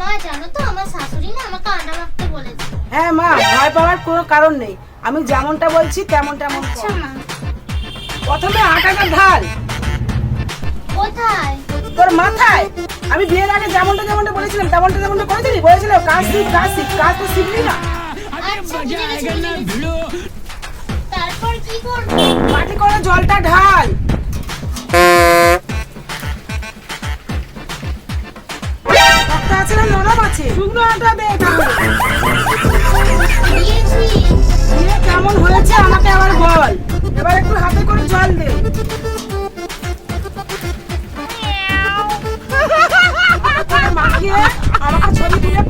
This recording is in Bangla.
মা জানো তো আমার শাশুড়ি না আমাকে আটা মাখতে বলেছে। হ্যাঁ মা, ভয় পাওয়ার কোনো কারণ নেই, আমি যেমনটা বলছি তেমন তেমন কর। আচ্ছা মা। প্রথমে আটাটা ঢাল। কোথায়? তোর মাথায়। আমি বিয়ের আগে যেমনটা বলেছিলাম তেমনটা করেছিলি? বলেছিলাম কাজ শিখ, কাজ তো শিখলি না। আচ্ছা বুঝে গেছি, বুঝে গেছি। তারপর কি করব? মাটি করে জলটা ঢাল। শক্ত আছে না নরম আছে? শুকনো আটা দে তাহলে। দিয়েছি। বিয়ে কেমন হয়েছে আমাকে আবার বল। এবার একটু হাতে করে জল দে। মাখিয়ে আমাকে ছবি তুলে